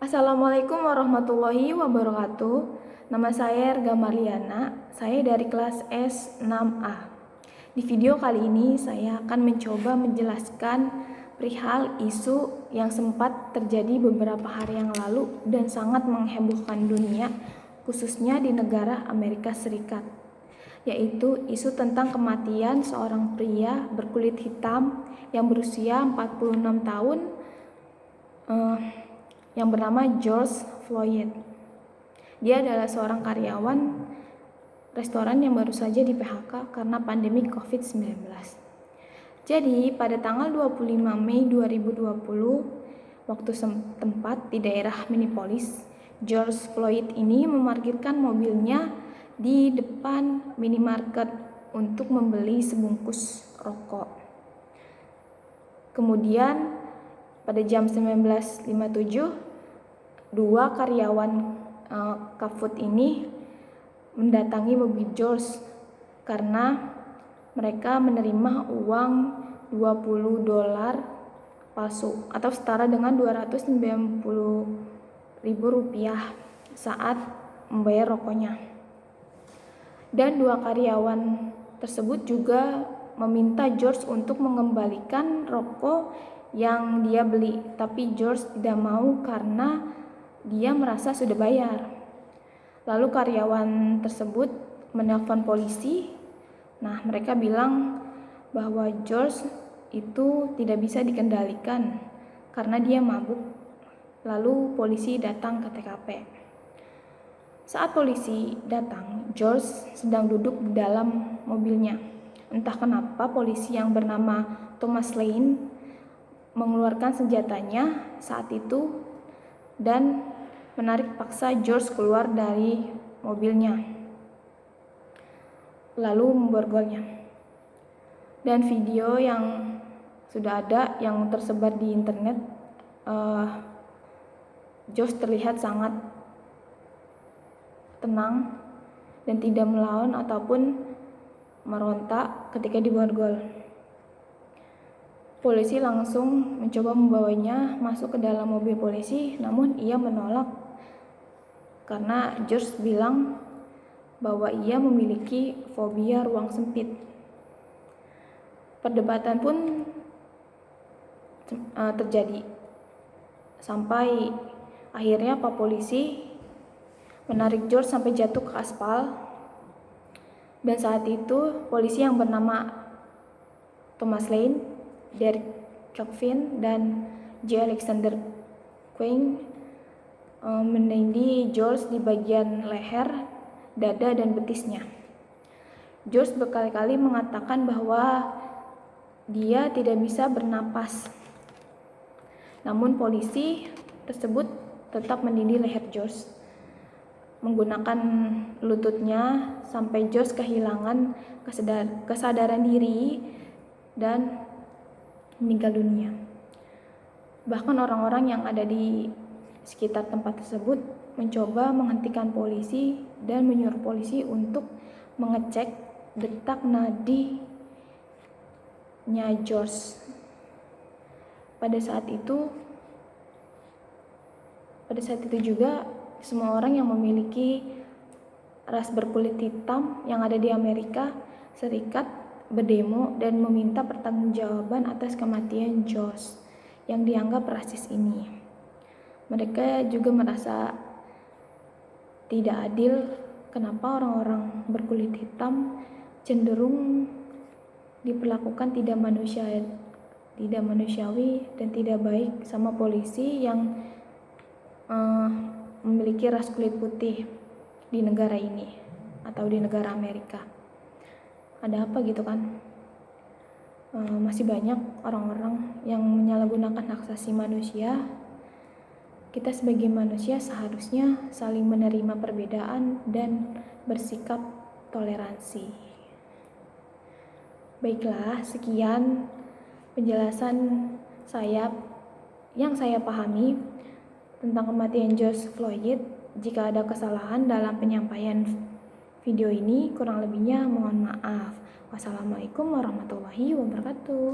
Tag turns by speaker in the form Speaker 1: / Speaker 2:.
Speaker 1: Assalamualaikum warahmatullahi wabarakatuh. Nama saya Erga Marliana, saya dari kelas S6A. Di video kali ini saya akan mencoba menjelaskan perihal isu yang sempat terjadi beberapa hari yang lalu dan sangat menghebohkan dunia, khususnya di negara Amerika Serikat, yaitu isu tentang kematian seorang pria berkulit hitam yang berusia 46 tahun yang bernama George Floyd. Dia adalah seorang karyawan restoran yang baru saja di PHK karena pandemi COVID-19. Jadi, pada tanggal 25 Mei 2020, waktu setempat di daerah Minneapolis, George Floyd ini memarkirkan mobilnya di depan minimarket untuk membeli sebungkus rokok. Kemudian pada jam 19.57, dua karyawan Kafut ini mendatangi mobil George karena mereka menerima uang $20 palsu atau setara dengan Rp290.000 saat membayar rokoknya. Dan dua karyawan tersebut juga meminta George untuk mengembalikan rokok yang dia beli, tapi George tidak mau karena dia merasa sudah bayar. Lalu karyawan tersebut menelpon polisi. Nah, mereka bilang bahwa George itu tidak bisa dikendalikan karena dia mabuk. Lalu polisi datang ke TKP. Saat polisi datang, George sedang duduk di dalam mobilnya. Entah kenapa polisi yang bernama Thomas Lane mengeluarkan senjatanya saat itu dan menarik paksa George keluar dari mobilnya, lalu memborgolnya. Dan video yang sudah ada yang tersebar di internet, George terlihat sangat tenang dan tidak melawan ataupun merontak ketika diborgol. Polisi langsung mencoba membawanya masuk ke dalam mobil polisi, namun ia menolak karena George bilang bahwa ia memiliki fobia ruang sempit. Perdebatan pun terjadi sampai akhirnya Pak Polisi menarik George sampai jatuh ke aspal. Dan saat itu polisi yang bernama Thomas Lane, Derek Chauvin, dan J. Alexander Kueng menindih George di bagian leher, dada, dan betisnya. George berkali-kali mengatakan bahwa dia tidak bisa bernapas. Namun polisi tersebut tetap menindih leher George menggunakan lututnya sampai George kehilangan kesadaran diri dan meninggal dunia. Bahkan orang-orang yang ada di sekitar tempat tersebut mencoba menghentikan polisi dan menyuruh polisi untuk mengecek detak nadinya George. Pada saat itu juga semua orang yang memiliki ras berkulit hitam yang ada di Amerika Serikat berdemo dan meminta pertanggungjawaban atas kematian George yang dianggap rasis ini. Mereka juga merasa tidak adil kenapa orang-orang berkulit hitam cenderung diperlakukan tidak manusiawi dan tidak baik sama polisi yang memiliki ras kulit putih di negara ini atau di negara Amerika. Ada apa gitu kan? Masih banyak orang-orang yang menyalahgunakan hak asasi manusia. Kita sebagai manusia seharusnya saling menerima perbedaan dan bersikap toleransi. Baiklah, sekian penjelasan yang saya pahami tentang kematian George Floyd. Jika ada kesalahan dalam penyampaian video ini, kurang lebihnya mohon maaf. Wassalamualaikum warahmatullahi wabarakatuh.